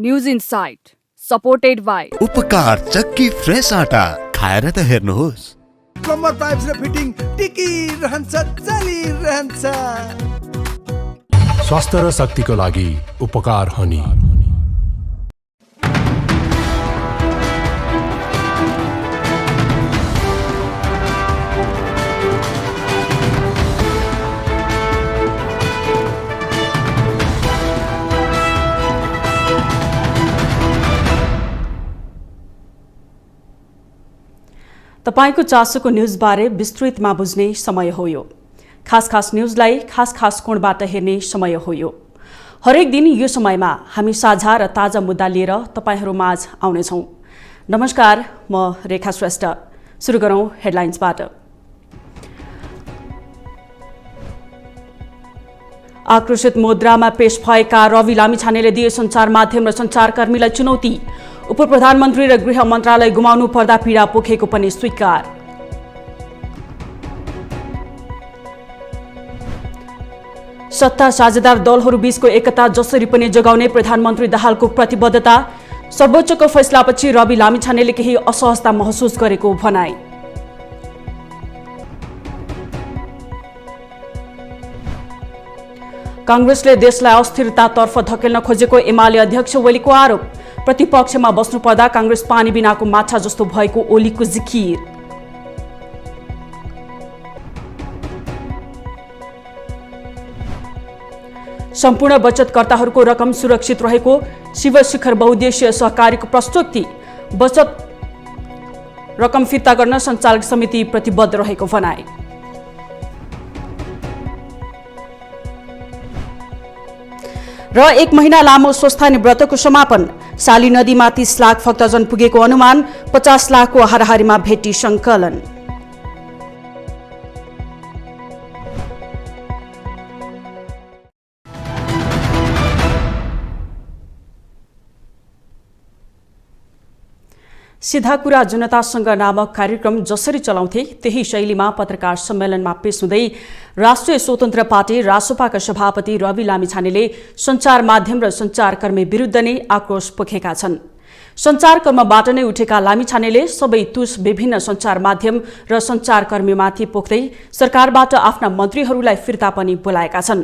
News insight supported by Upakar चक्की fresh आटा खाएर त हेर्नुहोस्। प्लम्बर पाइप्स र फिटिङ टिकिरहन्छ चलिरहन्छ। स्वास्थ्य र शक्तिको लागि उपकार हनी। तपाईको चासोको न्यूजबारे विस्तृतमा बुझ्ने समय हो यो। खास न्यूजलाई खास कोणबाट हेर्ने समय हो यो। हरेक दिन यो समयमा हामी साझा र ताजा मुद्दा लिएर तपाईहरु माझ आउनेछौं। नमस्कार, म रेखा श्रेष्ठ। सुरु गरौं हेडलाइन्सबाट। आक्रोशित मुद्रामा पेश भएका रवि लामिछानेले दिए सञ्चार माध्यम र सञ्चारकर्मीलाई चुनौती। उपप्रधानमन्त्री र गृह मन्त्रालय गुमाउनु पर्दा पीडा पोखेको पनि स्वीकार। सत्ता साझेदार दलहरू बीचको एकता जसरी पनि जोगाउने प्रधानमन्त्री दाहालको प्रतिबद्धता। सर्वोच्चको फैसलापछि रवि लामिछानेले केही असहजता महसुस गरेको भनाई। कांग्रेसले देशलाई अस्थिरतातर्फ धकेल्न खोजेको एमाले अध्यक्ष ओलीको आरोप। प्रतिपक्षमा बस्नुपर्दा कांग्रेस पानी बिनाको माछा जस्तो भएको ओलीको जिकिर। सम्पूर्ण बचतकर्ताहरूको रकम सुरक्षित रहेको शिवशिखर बहुद्देश्य सहकारीको प्रस्तुति। बचत रकम फिर्ता गर्न सञ्चालक समिति प्रतिबद्ध रहेको भनाई। र 1 महिना लामो स्वस्थानी व्रतको समापन। साली नदीमा 30 लाख भक्तजन पुगेको अनुमान। 50 लाखको हाराहारीमा भेटी संकलन। सीधा कुरा जनतासँग नामक कार्यक्रम जसरी चलाउँथे त्यही शैलीमा पत्रकार सम्मेलनमा पेश हुँदै राष्ट्रिय स्वतन्त्र पार्टी रासोपाका सभापति रवि लामिछानेले सञ्चार माध्यम र सञ्चारकर्मी विरुद्ध नै आक्रोश पोखेका छन्। सञ्चारकर्मबाट नै उठेका लामिछानेले सबै तुस विभिन्न सञ्चार माध्यम र सञ्चारकर्मीमाथि पोख्दै सरकारबाट आफ्ना मन्त्रीहरूलाई फिर्ता पनि बोलाएका छन्।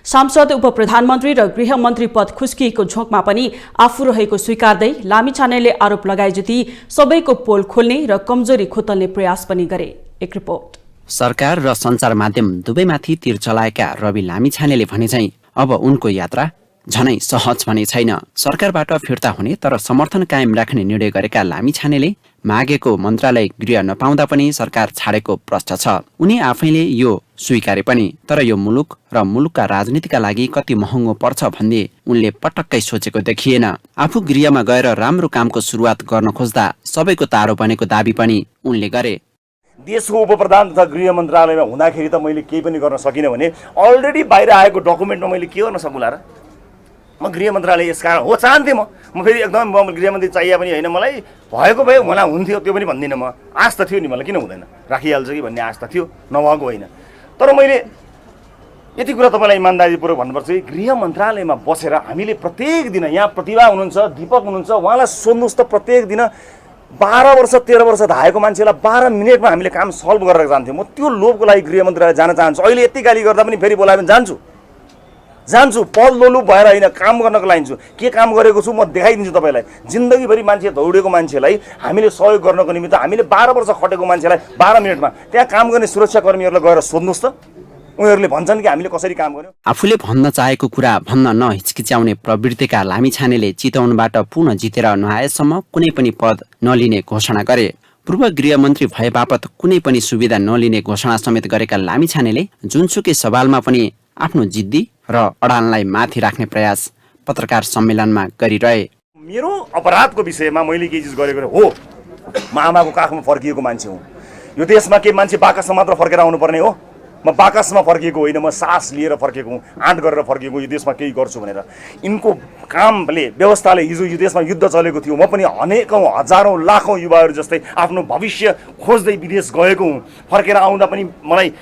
सांसद, उपप्रधानमन्त्री र गृहमन्त्री पद खुस्किएको झोकमा पनि आफू रहेको स्वीकार्दै लामिछानेले आरोप लगाए जति सबैको पोल खोल्ने र कमजोरी खोतल्ने प्रयास पनि गरे। एक रिपोर्ट। सरकार र सञ्चार माध्यम दुवैमाथि तीर चलाएका रवि लामिछानेले भने चाहिँ अब उनको यात्रा झनै सहज भने छैन। सरकारबाट फिर्ता हुने तर समर्थन कायम राख्ने निर्णय गरेका लामिछानेले मागेको मन्त्रालय गृह नपाउँदा पनि सरकार छाडेको प्रश्न छ। उनी आफैले यो स्वीकारे पनि, तर यो मुलुक र मुलुकका राजनीतिका लागि कति महँगो पर्छ भन्ने उनले पटक्कै सोचेको देखिएन। आफू गृहमा गएर राम्रो कामको सुरुवात गर्न खोज्दा सबैको तारो बनेको दाबी पनि उनले गरे। देशको उपप्रधान तथा गृह मन्त्रालयमा हुँदाखेरि त मैले केही पनि गर्न सकिनँ भने अलरेडी बाहिर आएको डकुमेन्टमा मैले के गर्न सकुला र? म गृह मन्त्रालय यस कारण हो चाहन्थेँ। म फेरि एकदम गृहमन्त्री चाहिए पनि होइन, मलाई भएको भए मलाई हुन्थ्यो त्यो पनि भन्दिनँ। म आश त थियो नि, मलाई किन हुँदैन, राखिहाल्छ कि भन्ने आश त थियो, नभएको होइन। तर मैले यति कुरा तपाईँलाई इमान्दारीपूर्वक भन्नुपर्छ कि गृह मन्त्रालयमा बसेर हामीले प्रत्येक दिन, यहाँ प्रतिभा हुनुहुन्छ, दीपक हुनुहुन्छ, उहाँलाई सोध्नुहोस् त, प्रत्येक दिन 12 वर्ष 13 वर्ष धाएको मान्छेलाई 12 मिनटमा हामीले काम सल्भ गरेर जान्थ्यौँ। म त्यो लोभको लागि गृह मन्त्रालय जान चाहन्छु। अहिले यति गाली गर्दा पनि फेरि बोलायो भने जान्छु पद लोलुप भएर होइन, काम गर्नको लागि छु। के काम गरेको छु म देखाइदिन्छु तपाईँलाई। जिन्दगीभरि मान्छे दौडेको मान्छेलाई हामीले सहयोग गर्नको निमित्त हामीले 12 वर्ष खटेको मान्छेलाई 12 मिनटमा त्यहाँ काम गर्ने सुरक्षाकर्मीहरूलाई गएर सोध्नुहोस् त, उनीहरूले भन्छन् कि हामीले कसरी काम गर्यौँ। आफूले भन्न चाहेको कुरा भन्न नहिचकिच्याउने प्रवृत्तिका लामिछानेले चितवनबाट पुनः जितेर नआएसम्म कुनै पनि पद नलिने घोषणा गरे। पूर्व गृहमन्त्री भए बापत कुनै पनि सुविधा नलिने घोषणा समेत गरेका लामिछानेले जुनसुकै सवालमा पनि आफ्नो जिद्दी र अडानलाई माथि राख्ने प्रयास पत्रकार सम्मेलनमा गरिरहे। मेरो अपराधको विषयमा मैले केही चिज गरेको हो। म आमाको काखमा फर्किएको मान्छे हुँ। यो देशमा के मान्छे बाकसमा मात्र फर्केर आउनुपर्ने हो? म बाकसमा फर्किएको होइन, म सास लिएर फर्किएको हुँ, आँट गरेर फर्किएको। यो देशमा केही गर्छु भनेर यिनको कामले, व्यवस्थाले हिजो यो देशमा युद्ध चलेको थियो। म पनि अनेकौँ हजारौँ लाखौँ युवाहरू जस्तै आफ्नो भविष्य खोज्दै विदेश गएको हुँ। फर्केर आउँदा पनि मलाई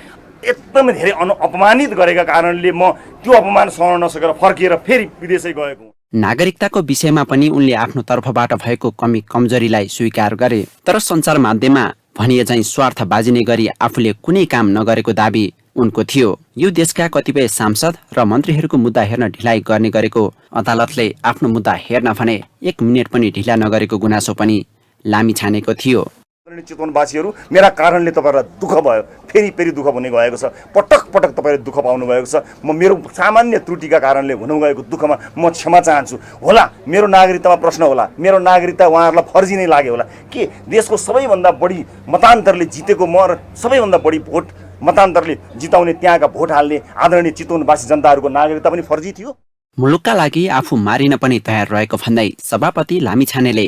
एकदमै धेरै अपमानित गरेका कारणले म त्यो अपमान सहन नसकेर फर्किएर फेरि विदेशै गएको हुँ। नागरिकताको विषयमा पनि उनले आफ्नो तर्फबाट भएको कमी कमजोरीलाई स्वीकार गरे। तर सञ्चार माध्यममा भनिए चाहिँ स्वार्थ बाजिने गरी आफूले कुनै काम नगरेको दाबी उनको थियो। यो देशका कतिपय सांसद र मन्त्रीहरूको मुद्दा हेर्न ढिलाइ गर्ने गरेको अदालतले आफ्नो मुद्दा हेर्न भने 1 मिनेट पनि ढिला नगरेको गुनासो पनि लामिछानेको थियो। चितवनवासीहरू मेरा कारणले तपाईँहरूलाई दुःख भयो, फेरि दुःख हुने गएको छ। पटक पटक तपाईँले दुःख पाउनु भएको छ। म मेरो सामान्य त्रुटिका कारणले हुनु गएको दुःखमा म क्षमा चाहन्छु। होला मेरो नागरिकतामा प्रश्न होला, मेरो नागरिकता उहाँहरूलाई फर्जी नै लाग्यो होला। के देशको सबैभन्दा बढी मतान्तरले जितेको म र सबैभन्दा बढी भोट मतान्तरले जिताउने त्यहाँका भोट हाल्ने आदरणीय चितवनवासी जनताहरूको नागरिकता पनि फर्जी थियो? मुलुकका लागि आफू मारिन पनि तयार रहेको भन्दै सभापति लामिछानेले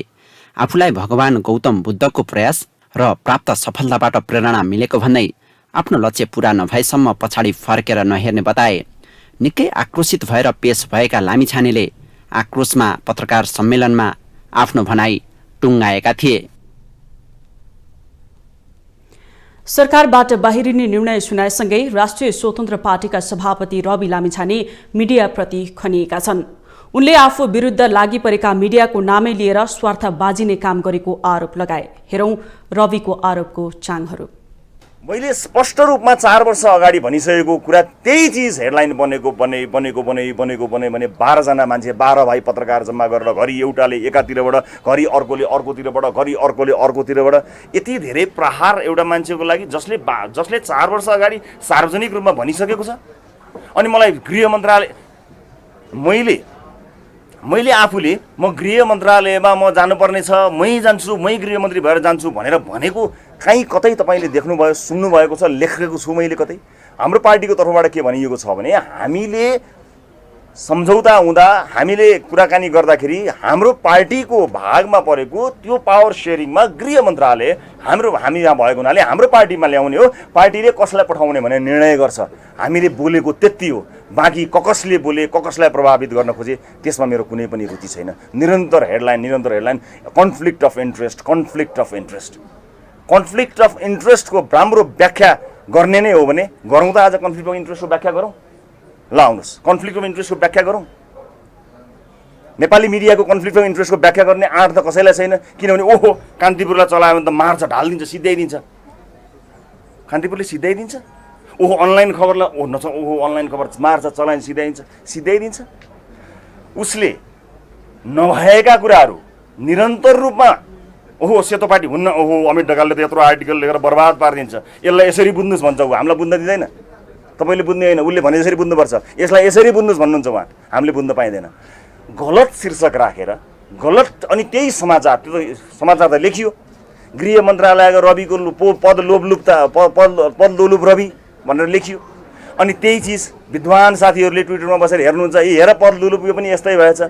आफूलाई भगवान गौतम बुद्धको प्रयास र प्राप्त सफलताबाट प्रेरणा मिलेको भन्दै आफ्नो लक्ष्य पूरा नभएसम्म पछाडि फर्केर नहेर्ने बताए। निकै आक्रोशित भएर पेश भएका लामिछानेले आक्रोशमा पत्रकार सम्मेलनमा आफ्नो भनाई टुङ्गाएका थिए। सरकारबाट बाहिरिने निर्णय सुनाएसँगै राष्ट्रिय स्वतन्त्र पार्टीका सभापति रवि लामिछाने मिडियाप्रति खनिएका छन्। उनले आफू विरुद्ध लागि परेका मिडियाको नामै लिएर स्वार्थ बाजिने काम गरेको आरोप लगाए। हेरौं रविको आरोपको चाङहरू। मैले स्पष्ट रूपमा 4 वर्ष अगाडि भनिसकेको कुरा त्यही चिज हेडलाइन बनेको भने 12 जना मान्छे 12 भाइ पत्रकार जम्मा गरेर घरि एउटाले एकातिरबाट घरि अर्कोले अर्कोतिरबाट घरि अर्कोले अर्कोतिरबाट यति धेरै प्रहार एउटा मान्छेको लागि जसले 4 वर्ष अगाडि सार्वजनिक रूपमा भनिसकेको छ। अनि मलाई गृह मन्त्रालय मैले आफूले म गृह मन्त्रालयमा म जानुपर्ने छ, मै जान्छु, मै गृहमन्त्री भएर जान्छु भनेर भनेको कहीँ कतै तपाईँले देख्नुभयो, सुन्नुभएको छ, लेखेको छु मैले कतै? हाम्रो पार्टीको तर्फबाट के भनिएको छ भने हामी सम्झौता हुँदा हामीले कुराकानी गर्दाखेरि हाम्रो पार्टीको भागमा परेको त्यो पावर सेयरिङमा गृह मन्त्रालय हामी यहाँ भएको हुनाले हाम्रो पार्टीमा ल्याउने हो, पार्टीले कसलाई पठाउने भनेर निर्णय गर्छ। हामीले बोलेको त्यति हो, बाँकी ककसले बोले, ककसलाई प्रभावित गर्न खोजे, त्यसमा मेरो कुनै पनि रुचि छैन। निरन्तर हेडलाइन कन्फ्लिक्ट अफ इन्ट्रेस्टको राम्रो व्याख्या गर्ने नै हो भने गरौँ त। आज कन्फ्लिक्ट अफ इन्ट्रेस्टको व्याख्या गरौँ। ल आउनुहोस्, कन्फ्लिक्ट अफ इन्ट्रेस्टको व्याख्या गरौँ। नेपाली मिडियाको कन्फ्लिक्ट अफ इन्ट्रेस्टको व्याख्या गर्ने आँट त कसैलाई छैन। किनभने ओहो कान्तिपुरलाई चलायो भने त मार्छ, ढालिदिन्छ, सिद्ध्याइदिन्छ। कान्तिपुरले सिद्ध्याइदिन्छ। ओहो अनलाइन खबरलाई ओहो अनलाइन खबर मार्छ, चलाइन्छ, सिद्ध्याइदिन्छ। उसले नभएका कुराहरू निरन्तर रूपमा ओहो सेतो पार्टी हुन्न, ओहो अमित ढकालले त यत्रो आर्टिकल लेखेर बर्बाद पारिदिन्छ, यसलाई यसरी बुझ्नुहोस् भन्छ। ऊ हामीलाई बुझ्न दिँदैन, तपाईँले बुझ्ने होइन, उसले भने यसरी बुझ्नुपर्छ, यसलाई यसरी बुझ्नुहोस् भन्नुहुन्छ उहाँ। हामीले बुझ्न पाइँदैन। गलत शीर्षक राखेर गलत, अनि त्यही समाचार, त्यो समाचार त लेखियो गृह मन्त्रालयको रविको पद लोलुप रवि भनेर लेखियो। अनि त्यही चिज विद्वान साथीहरूले ट्विटरमा बसेर हेर्नुहुन्छ, हेर पद लोलुप यो पनि यस्तै भएछ।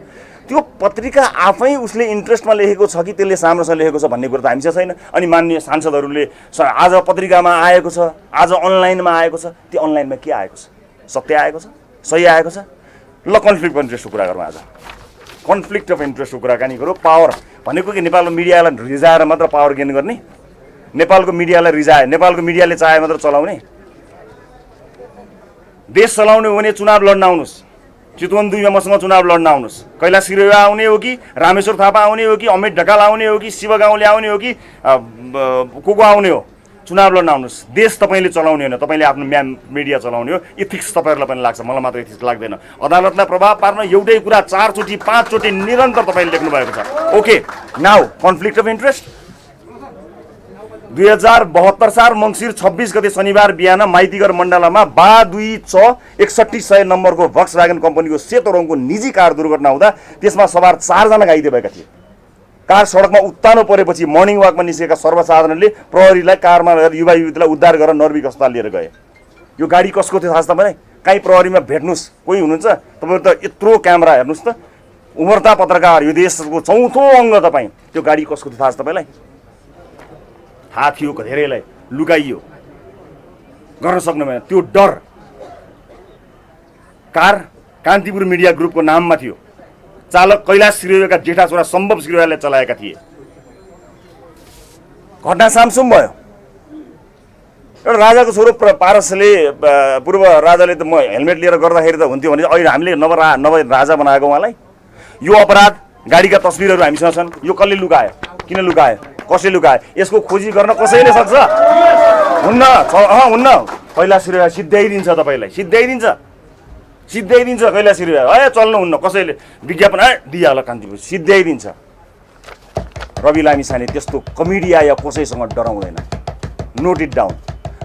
त्यो पत्रिका आफै उसले इन्ट्रेस्टमा लेखेको छ कि त्यसले साम्रोसँग लेखेको छ भन्ने कुरो त हामीसँग छैन। अनि माननीय सांसदहरूले आज पत्रिकामा आएको छ, आज अनलाइनमा आएको छ, त्यो अनलाइनमा के आएको छ? सत्य आएको छ, सही आएको छ? ल कन्फ्लिक्ट अफ इन्ट्रेस्टको कुरा गरौँ। आज कन्फ्लिक्ट अफ इन्ट्रेस्टको कुराकानी गरौँ। पावर भनेको कि नेपालको मिडियालाई रिजाएर मात्र पावर गेन गर्ने, नेपालको मिडियालाई नेपालको मिडियाले चाहे मात्र चलाउने? देश चलाउने हो भने चुनाव लड्न आउनुहोस्, चितवन 2 मा मसँग चुनाव लड्न आउनुहोस्। कैलाश सिरेवा आउने हो कि रामेश्वर थापा आउने हो कि अमित ढकाल आउने हो कि शिव गाउँले आउने हो कि को आउने हो, चुनाव लड्न आउनुहोस्। देश तपाईँले चलाउने होइन, तपाईँले आफ्नो मिडिया चलाउने हो। इथिक्स तपाईँहरूलाई पनि लाग्छ, मलाई मात्र इथिक्स लाग्दैन। अदालतलाई प्रभाव पार्न एउटै कुरा 4 चोटि 5 चोटि निरन्तर तपाईँले लेख्नु भएको छ। Okay, now conflict of interest. 2072 साल मङ्सिर 26 गते शनिबार बिहान माइतीघर मण्डलामा 6261 नम्बरको भक्सवागन कम्पनीको सेतो रङको निजी कार दुर्घटना हुँदा त्यसमा सवार 4 जना घाइते भएका थिए। कार सडकमा उत्तानो परेपछि मर्निङ वाकमा निस्केका सर्वसाधारणले प्रहरीलाई कारमा लगेर युवा युवतीलाई उद्धार गरेर नर्विक अस्पताल लिएर गए। यो गाडी कसको थियो थाहा छ तपाईँलाई? काहीँ प्रहरीमा भेट्नुहोस्, कोही हुनुहुन्छ तपाईँहरू त यत्रो क्यामेरा हेर्नुहोस् त, उभर्ता पत्रकार, यो देशको चौथो अङ्ग तपाईँ। त्यो गाडी कसको थियो थाहा छ तपाईँलाई? थाहा थियो, धेरैलाई लुकाइयो, गर्न सक्नु भएन। त्यो डर कार कान्तिपुर मिडिया ग्रुपको नाममा थियो। चालक कैलाश सिरेवाका जेठा छोरा सम्भव सिरेवाले चलाएका थिए। घटना सामसुम भयो। एउटा राजाको छोरो पारसले, पूर्व राजाले त म हेलमेट लिएर गर्दाखेरि त हुन्थ्यो भने अहिले हामीले नव राजा बनाएको उहाँलाई। यो अपराध गाडीका तस्बिरहरू हामीसँग छन्, यो कसले लुकायो, किन लुकायो, कसले लुकायो, यसको खोजी गर्न कसैले सक्छ? हुन्न। कैलाश सिरोया सिद्ध्याइदिन्छ, तपाईँलाई सिद्ध्याइदिन्छ कैलाश सिरोया। चल्नुहुन्न, कसैले विज्ञापन दिइहाल कान्तिपुर सिद्ध्याइदिन्छ। रवि लामिछाने त्यस्तो कमिडिया या कसैसँग डराउँदैन। Note it down.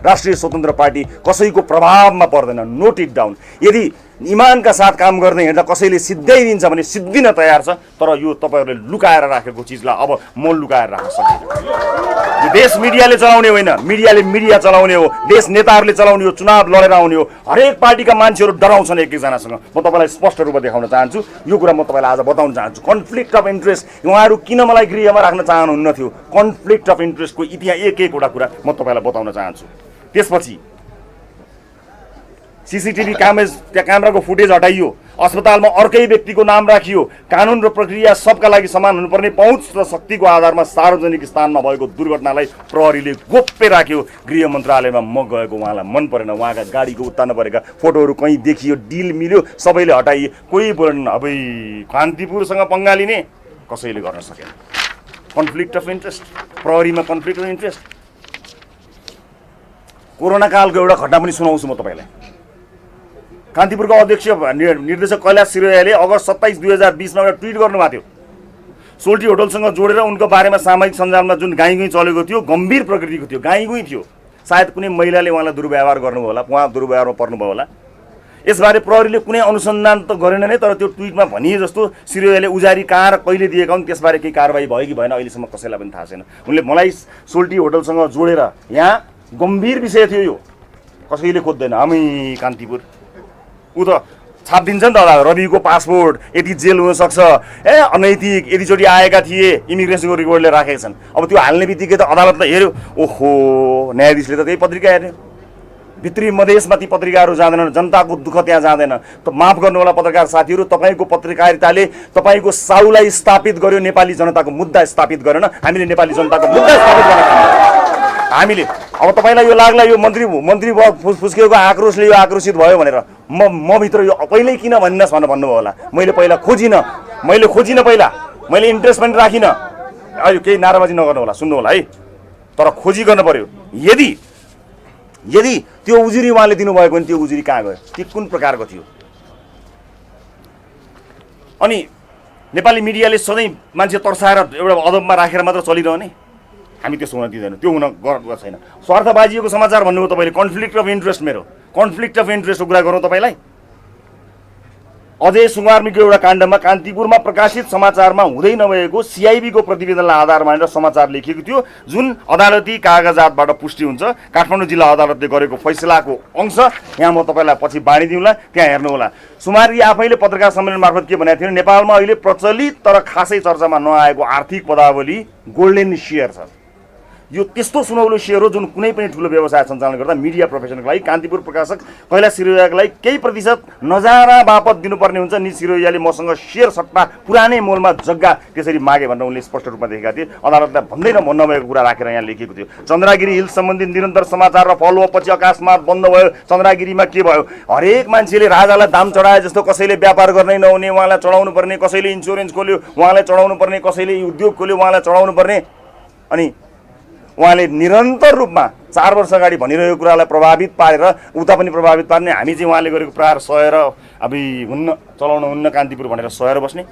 राष्ट्रिय स्वतन्त्र पार्टी कसैको प्रभावमा पर्दैन। Note it down. यदि इमानका साथ काम गर्दै हिँड्दा कसैले सिद्ध्याइदिन्छ भने सिद्धिन तयार छ, तर यो तपाईँहरूले लुकाएर राखेको चिजलाई अब म लुकाएर राख्न सक्दिनँ। यो देश मिडियाले चलाउने होइन, मिडियाले मिडिया चलाउने हो, देश नेताहरूले चलाउने हो, चुनाव लडेर आउने हो। हरेक पार्टीका मान्छेहरू डराउँछन् एकजनासँग। म तपाईँलाई स्पष्ट रूपमा देखाउन चाहन्छु, यो कुरा म तपाईँलाई आज बताउन चाहन्छु। कन्फ्लिक्ट अफ इन्ट्रेस्ट, उहाँहरू किन मलाई गृहमा राख्न चाहनुहुन्न थियो, कन्फ्लिक्ट अफ इन्ट्रेस्टको इतिहास एकवटा कुरा म तपाईँलाई बताउन चाहन्छु। त्यसपछि सीसीटीभी क्यामेराको फुटेज हटाइयो, अस्पतालमा अर्कै व्यक्तिको नाम राखियो, कानुन र प्रक्रिया सबका लागि समान हुनुपर्ने पहुँच र शक्तिको आधारमा सार्वजनिक स्थानमा भएको दुर्घटनालाई प्रहरीले गोप्य राख्यो। गृह मन्त्रालयमा म गएको उहाँलाई मन परेन, उहाँका गाडीको उत्ता नपरेका फोटोहरू कहीँ देखियो, डिल मिल्यो, सबैले हटाइए, कोही बोलेन। अब कान्तिपुरसँग पंगा लिने कसैले गर्न सकेन। कन्फ्लिक्ट अफ इन्ट्रेस्ट, प्रहरीमा कन्फ्लिक्ट अफ इन्ट्रेस्ट। कोरोना कालको एउटा घटना पनि सुनाउँछु म तपाईँलाई। कान्तिपुरको अध्यक्ष निर्देशक कैलाश सिरोयाले अगस्त 27, 2020 मा एउटा ट्विट गर्नुभएको थियो। सोल्टी होटलसँग जोडेर उनको बारेमा सामाजिक सञ्जालमा जुन गाईगुई चलेको थियो गम्भीर प्रकृतिको थियो, गाईगुई थियो। सायद कुनै महिलाले उहाँलाई दुर्व्यवहार गर्नुभयो होला, उहाँ दुर्व्यवहारमा पर्नुभयो होला। यसबारे प्रहरीले कुनै अनुसन्धान त गरेन नै, तर त्यो ट्विटमा भनिए जस्तो सिरोयाले उजारी कहाँ र कहिले दिएका हुन् त्यसबारे केही कारबाही भयो कि भएन अहिलेसम्म कसैलाई पनि थाहा छैन। उनले मलाई सोल्टी होटलसँग जोडेर, यहाँ गम्भीर विषय थियो यो, कसैले खोज्दैन। हामी कान्तिपुर ऊ त छापिदिन्छ नि त, रविको पासपोर्ट यति जेल हुनसक्छ, अनैतिक यतिचोटि आएका थिए, इमिग्रेसनको रिकर्डले राखेका छन्। अब त्यो हाल्ने बित्तिकै त अदालतले हेऱ्यो, ओहो न्यायाधीशले त त्यही पत्रिका हेर्यो। भित्री मधेसमा ती पत्रिकाहरू जाँदैनन्, जनताको दुःख त्यहाँ जाँदैन। त माफ गर्नुहोला पत्रकार साथीहरू, तपाईँको पत्रकारिताले तपाईँको साउलाई स्थापित गर्यो, नेपाली जनताको मुद्दा स्थापित गरेन। हामीले नेपाली जनताको मुद्दा स्थापित गर्न हामीले। अब तपाईँलाई यो लाग्ला यो मन्त्री फुस्किएको आक्रोशले यो आक्रोशित भयो भनेर, म भित्र यो पहिल्यै किन भनिनस् भनेर भन्नुभयो होला। मैले पहिला खोजिनँ, पहिला मैले इन्ट्रेस्ट पनि राखिनँ। अहिले केही नाराबाजी नगर्नु होला, सुन्नु होला है, तर खोजी गर्नु पर्यो। यदि त्यो उजुरी उहाँले दिनुभएको भने त्यो उजुरी कहाँ गयो, त्यो कुन प्रकारको थियो? अनि नेपाली मिडियाले सधैँ मान्छे तर्साएर एउटा अदबमा राखेर मात्र चलिरहने, हामी त्यसो हुन दिँदैनौँ, त्यो हुन गएको छैन। स्वार्थबाजीको समाचार भन्नुभयो तपाईँले, कन्फ्लिक्ट अफ इन्ट्रेस्ट, मेरो कन्फ्लिक्ट अफ इन्ट्रेस्टको कुरा गरौँ तपाईँलाई। अजय सुङ्गार्मीको एउटा काण्डमा कान्तिपुरमा प्रकाशित समाचारमा हुँदै नभएको सिआइबीको प्रतिवेदनलाई आधार मानेर समाचार लेखिएको थियो, जुन अदालती कागजातबाट पुष्टि हुन्छ। काठमाडौँ जिल्ला अदालतले गरेको फैसलाको अंश यहाँ म तपाईँलाई पछि बाँडिदिउँला, त्यहाँ हेर्नुहोला। सुमारी आफैले पत्रकार सम्मेलन मार्फत के भनेको थियो, नेपालमा अहिले प्रचलित तर खासै चर्चामा नआएको आर्थिक पदावली गोल्डेन सेयर छ। यो त्यस्तो सुनौलो सेयर हो जुन कुनै पनि ठुलो व्यवसाय सञ्चालन गर्दा मिडिया प्रोफेसनको लागि कान्तिपुर प्रकाशक कैलाश सिरोयाको लागि केही प्रतिशत नजारा बापत दिनुपर्ने हुन्छ। नि सिरोयाले मसँग सेयर सट्टा पुरानै मोलमा जग्गा त्यसरी मागे भनेर उनले स्पष्ट रूपमा देखेका थिए। अदालतलाई भन्दै नभएको कुरा राखेर यहाँ लेखिएको थियो। चन्द्रगिरी हिल्स सम्बन्धी निरन्तर समाचार र फलोअप पछि अकस्मात बन्द भयो। चन्द्रगिरीमा के भयो, हरेक मान्छेले राजालाई दाम चढाए जस्तो कसैले व्यापार गर्नै नहुने उहाँलाई चढाउनु पर्ने, कसैले इन्सुरेन्स खोल्यो उहाँलाई चढाउनु पर्ने, कसैले उद्योग खोल्यो उहाँलाई चढाउनु पर्ने। अनि उहाँले निरन्तर रूपमा 4 वर्ष अगाडि भनिरहेको कुरालाई प्रभावित पारेर उता पनि प्रभावित पार्ने, हामी चाहिँ उहाँले गरेको प्रहार सहेर अब हुन्न, चलाउन हुन्न कान्तिपुर भनेर सहेर बस्ने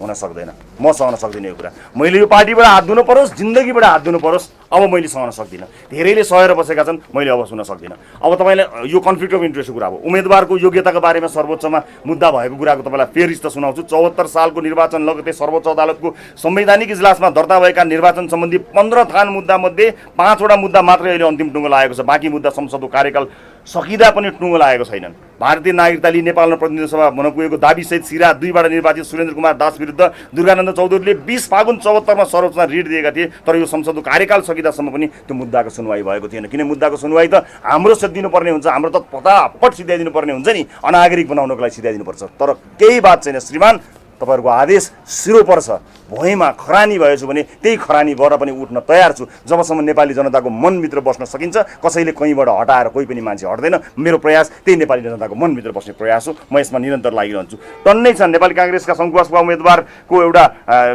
हुन सक्दैन। म सहन सक्दिनँ यो कुरा। मैले यो पार्टीबाट हात धुनु परोस्, जिन्दगीबाट हात धुनु परोस्, अब मैले सहन सक्दिनँ। धेरैले सहेर बसेका छन्, मैले अब सुन्न सक्दिनँ। अब तपाईँलाई यो कन्फ्लिक्ट अफ इन्ट्रेस्टको कुरा हो। उम्मेदवारको योग्यताको बारेमा सर्वोच्चमा मुद्दा भएको कुराको तपाईँलाई फेरि त सुनाउँछु। 74 सालको निर्वाचन लगत्तै सर्वोच्च अदालतको संवैधानिक इजलासमा दर्ता भएका निर्वाचन सम्बन्धी 15 थान मुद्दामध्ये 5 वटा मुद्दा मात्रै अहिले अन्तिम टुङ्गो लागेको छ। बाँकी मुद्दा संसदको कार्यकाल सकिँदा पनि टुङ्गो लागेको छैनन्। भारतीय नागरिकता लिई नेपालमा प्रतिनिधि सभा हुन पुगेको दाबीसहित सिरा 2बाट निर्वाचित सुरेन्द्र कुमार दास विरुद्ध दुर्गानन्द चौधरीले 20 फागुन 74 मा सर्वोच्चमा रिट दिएका थिए। तर यो संसदको कार्यकाल सकिँदासम्म पनि त्यो मुद्दाको सुनवाई भएको थिएन। किन मुद्दाको सुनवाई त हाम्रो दिनुपर्ने हुन्छ, हाम्रो त फटाफट सिध्याइदिनु पर्ने हुन्छ नि, अनागरिक बनाउनको लागि सिध्याइदिनुपर्छ। तर केही बात छैन श्रीमान, तपाईँहरूको आदेश सिरोपर छ, भुइँमा खरानी भएछु भने त्यही खरानी भएर पनि उठ्न तयार छु। जबसम्म नेपाली जनताको मनभित्र बस्न सकिन्छ, कसैले कहीँबाट हटाएर कोही पनि मान्छे हट्दैन। मेरो प्रयास त्यही नेपाली जनताको मनभित्र बस्ने प्रयास हो। म यसमा निरन्तर लागिरहन्छु। टन्नै छन् नेपाली काङ्ग्रेसका सङ्घर्षका उम्मेदवारको एउटा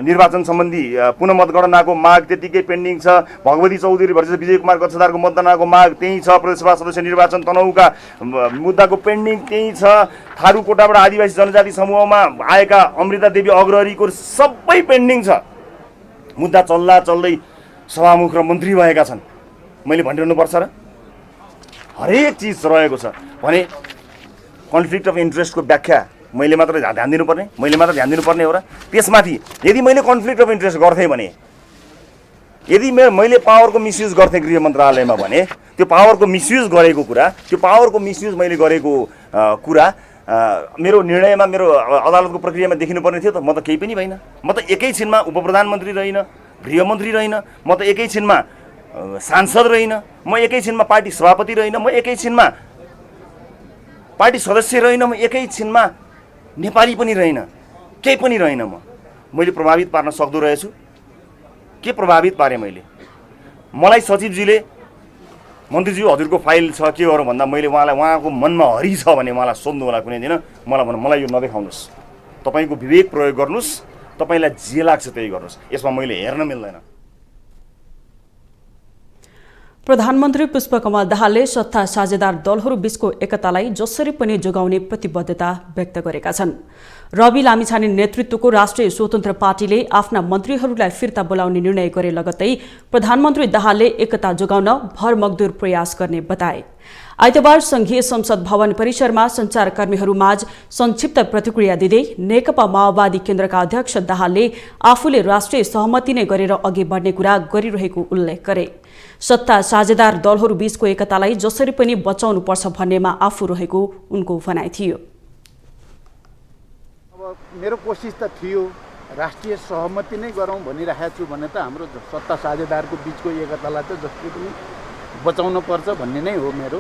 निर्वाचन सम्बन्धी पुनः मतगणनाको माग त्यतिकै पेन्डिङ छ। भगवती चौधरी भर्सेस विजय कुमार गच्छदारको मतदानको माग त्यही छ। प्रदेशसभा सदस्य निर्वाचन तनहुका मुद्दाको पेन्डिङ त्यही छ। थारूकोटाबाट आदिवासी जनजाति समूहमा आएका अमृता देवी अग्रहरीको सबै पेन्डिङ छ। मुद्दा चल्दा चल्दै सभामुख र मन्त्री भएका छन्। मैले भनिरहनुपर्छ र? हरेक चिज रहेको छ भने कन्फ्लिक्ट अफ इन्ट्रेस्टको व्याख्या मैले मात्र ध्यान दिनुपर्ने हो र? त्यसमाथि यदि मैले कन्फ्लिक्ट अफ इन्ट्रेस्ट गर्थेँ भने, यदि मैले पावरको मिसयुज गर्थेँ गृह मन्त्रालयमा भने त्यो पावरको मिसयुज गरेको मैले गरेको कुरा मेरो निर्णयमा, मेरो अदालतको प्रक्रियामा देखिनुपर्ने थियो त। म त केही पनि भइन। म त एकैछिनमा उपप्रधानमन्त्री रहेन, गृहमन्त्री रहेन, म त एकैछिनमा सांसद रहेन, म एकैछिनमा पार्टी सभापति रहेन, म एकैछिनमा पार्टी सदस्य रहेन, म एकैछिनमा नेपाली पनि रहेन, केही पनि रहेन। मैले प्रभावित पार्न सक्दो रहेछु। के प्रभावित पारेँ मैले? मलाई सचिवजीले मन्त्रीज्यू हजुरको फाइल छ के गरौँ भन्दा मैले उहाँको मनमा हरि छ भने उहाँलाई सोध्नु होला कुनै दिन। मलाई भन्नु, मलाई यो नदेखाउनुहोस्, तपाईँको विवेक प्रयोग गर्नुहोस्, तपाईँलाई जे लाग्छ त्यही गर्नुहोस्, यसमा मैले हेर्न मिल्दैन। प्रधानमन्त्री पुष्पकमल दाहालले सत्ता साझेदार दलहरू बीचको एकतालाई जसरी पनि जोगाउने प्रतिबद्धता व्यक्त गरेका छन्। रवि लामिछाने नेतृत्वको राष्ट्रिय स्वतन्त्र पार्टीले आफ्ना मन्त्रीहरूलाई फिर्ता बोलाउने निर्णय गरे लगत्तै प्रधानमन्त्री दाहालले एकता जोगाउन भरमग्दुर प्रयास गर्ने बताए। आइतबार संघीय संसद भवन परिसरमा सञ्चारकर्मीहरूमाझ संक्षिप्त प्रतिक्रिया दिँदै नेकपा माओवादी केन्द्रका अध्यक्ष दाहालले आफूले राष्ट्रिय सहमति नै गरेर अघि बढ्ने कुरा गरिरहेको उल्लेख गरे। सत्ता साझेदार दलहरू बीचको एकतालाई जसरी पनि बचाउनुपर्छ भन्नेमा आफू रहेको उनको भनाइ थियो। अब मेरो कोसिस त थियो राष्ट्रिय सहमति नै गरौँ भनिरहेको छु भने त हाम्रो सत्ता साझेदारको बीचको एकतालाई त जसरी पनि बचाउनु पर्छ भन्ने नै हो मेरो।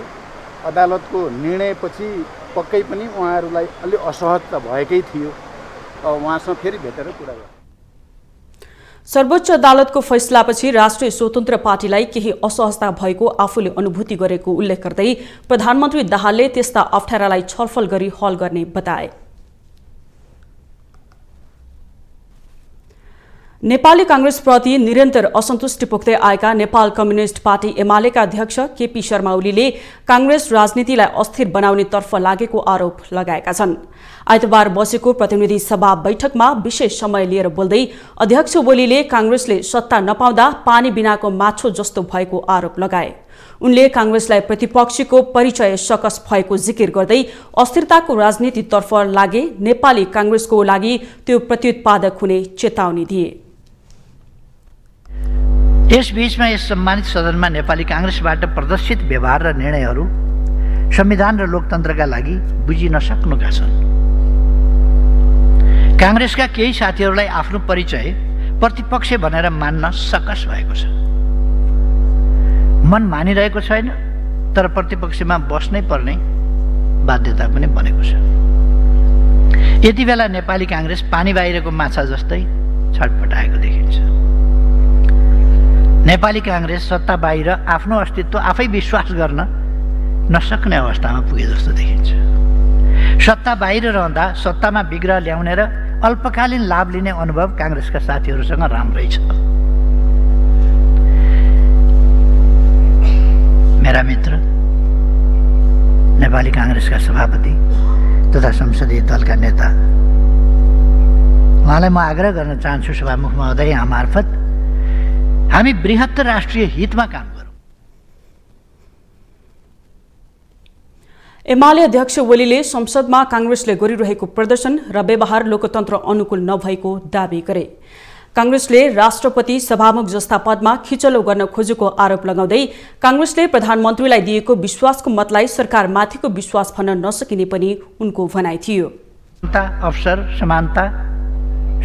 अदालतको निर्णयपछि पक्कै पनि उहाँहरूलाई अलि असहज त भएकै थियो। अब उहाँसँग फेरि भेटेर कुरा गर्छु। सर्वोच्च अदालतको फैसलापछि राष्ट्रिय स्वतन्त्र पार्टीलाई केही असहजता भएको आफूले अनुभूति गरेको उल्लेख गर्दै प्रधानमन्त्री दाहालले त्यस्ता अप्ठ्यारालाई छलफल गरी हल गर्ने बताए। नेपाली कांग्रेसप्रति निरन्तर असन्तुष्टि पोख्दै आएका नेपाल कम्युनिस्ट पार्टी एमालेका अध्यक्ष केपी शर्मा ओलीले कांग्रेस राजनीतिलाई अस्थिर बनाउने तर्फ लागेको आरोप लगाएका छन्। आइतबार बसेको प्रतिनिधि सभा बैठकमा विशेष समय लिएर बोल्दै अध्यक्ष ओलीले कांग्रेसले सत्ता नपाउँदा पानी बिनाको माछो जस्तो भएको आरोप लगाए। उनले कांग्रेसलाई प्रतिपक्षीको परिचय सकस भएको जिकिर गर्दै अस्थिरताको राजनीतितर्फ लागे नेपाली कांग्रेसको लागि त्यो प्रत्युत्पादक हुने चेतावनी दिए। यसबीचमा यस सम्मानित सदनमा नेपाली कांग्रेसबाट प्रदर्शित व्यवहार र निर्णयहरू संविधान र लोकतन्त्रका लागि बुझिन सक्नुका छन्। कांग्रेसका केही साथीहरूलाई आफ्नो परिचय प्रतिपक्ष भनेर मान्न सकस भएको छ। मन मानिरहेको छैन तर प्रतिपक्षमा बस्नै पर्ने बाध्यता पनि बनेको छ। यति बेला नेपाली कांग्रेस पानी बाहिरको माछा जस्तै छटपटाएको देखिन्छ। नेपाली कांग्रेस सत्ता बाहिर आफ्नो अस्तित्व आफै विश्वास गर्न नसक्ने अवस्थामा पुगे जस्तो देखिन्छ। सत्ता बाहिर रहँदा सत्तामा विग्रह ल्याउने र अल्पकालीन लाभ लिने अनुभव कांग्रेसका साथीहरूसँग राम्रै छ। मेरा मित्र नेपाली कांग्रेसका सभापति तथा संसदीय दलका नेता उहाँलाई म आग्रह गर्न चाहन्छु सभामुख महोदय यहाँ मार्फत हामी बृहत्तर राष्ट्रिय हितमा काम गरौँ। एमाले अध्यक्ष ओलीले संसदमा कांग्रेसले गरिरहेको प्रदर्शन र व्यवहार लोकतन्त्र अनुकूल नभएको दावी गरे। कांग्रेसले राष्ट्रपति सभामुख जस्ता पदमा खिचलो गर्न खोजेको आरोप लगाउँदै कांग्रेसले प्रधानमन्त्रीलाई दिएको विश्वासको मतलाई सरकारमाथिको विश्वास भन्न नसकिने पनि उनको भनाइ थियो। अवसर समानता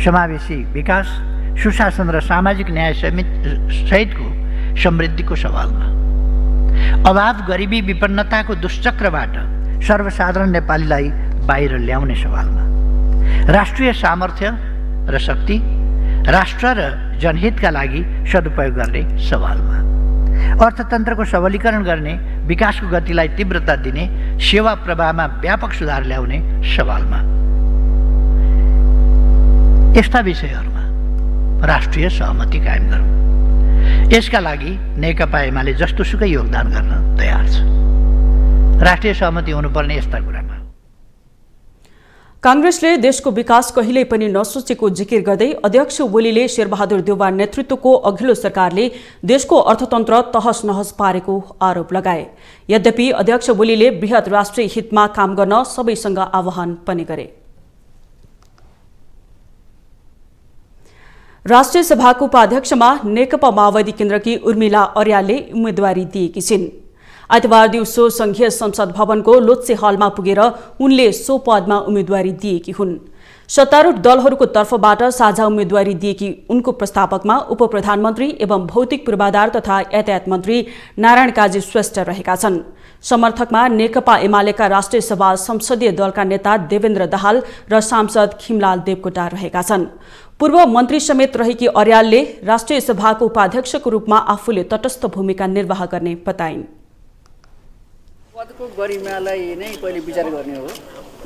समावेशी विकास सुशासन र सामाजिक न्याय सहितको समृद्धिको सवालमा अभाव गरिबी विपन्नताको दुष्चक्रबाट सर्वसाधारण नेपालीलाई बाहिर ल्याउने सवालमा राष्ट्रिय सामर्थ्य र शक्ति राष्ट्र र जनहितका लागि सदुपयोग गर्ने सवालमा, अर्थतन्त्रको सबलीकरण गर्ने, विकासको गतिलाई तीव्रता दिने, सेवा प्रवाहमा व्यापक सुधार ल्याउने सवालमा, यस्ता विषयहरूमा राष्ट्रिय सहमति कायम गरौँ। यसका लागि नेकपा एमाले जस्तोसुकै योगदान गर्न तयार छ। राष्ट्रिय सहमति हुनुपर्ने यस्ता कुरामा कांग्रेसले देशको विकास कहिल्यै पनि नसोचेको जिकिर गर्दै अध्यक्ष ओलीले शेरबहादुर देउवा नेतृत्वको अघिल्लो सरकारले देशको अर्थतन्त्र तहस नहस पारेको आरोप लगाए। यद्यपि अध्यक्ष ओलीले बृहत राष्ट्रिय हितमा काम गर्न सबैसँग आह्वान पनि गरे। राष्ट्रिय सभाको उपाध्यक्षमा नेकपा माओवादी केन्द्रकी उर्मिला अर्यालले उम्मेदवारी दिएकी छिन्। आइतबार दिउँसो संघीय संसद भवनको लोत्से हलमा पुगेर उनले सो पदमा उम्मेदवारी दिएकी हुन्। सत्तारूढ दलहरूको तर्फबाट साझा उम्मेदवारी दिएकी उनको प्रस्तावकमा उपप्रधानमन्त्री एवं भौतिक पूर्वाधार तथा यातायात मन्त्री नारायण काजी श्रेष्ठ रहेका छन्। समर्थकमा नेकपा एमालेका राष्ट्रिय सभा संसदीय दलका नेता देवेन्द्र दाहाल र सांसद खिमलाल देवकोटा रहेका छन्। पूर्व मन्त्री समेत रहेकी अर्यालले राष्ट्रिय सभाको उपाध्यक्षको रूपमा आफूले तटस्थ भूमिका निर्वाह गर्ने बताइन्। पदको गरिमालाई नै पहिले विचार गर्ने हो।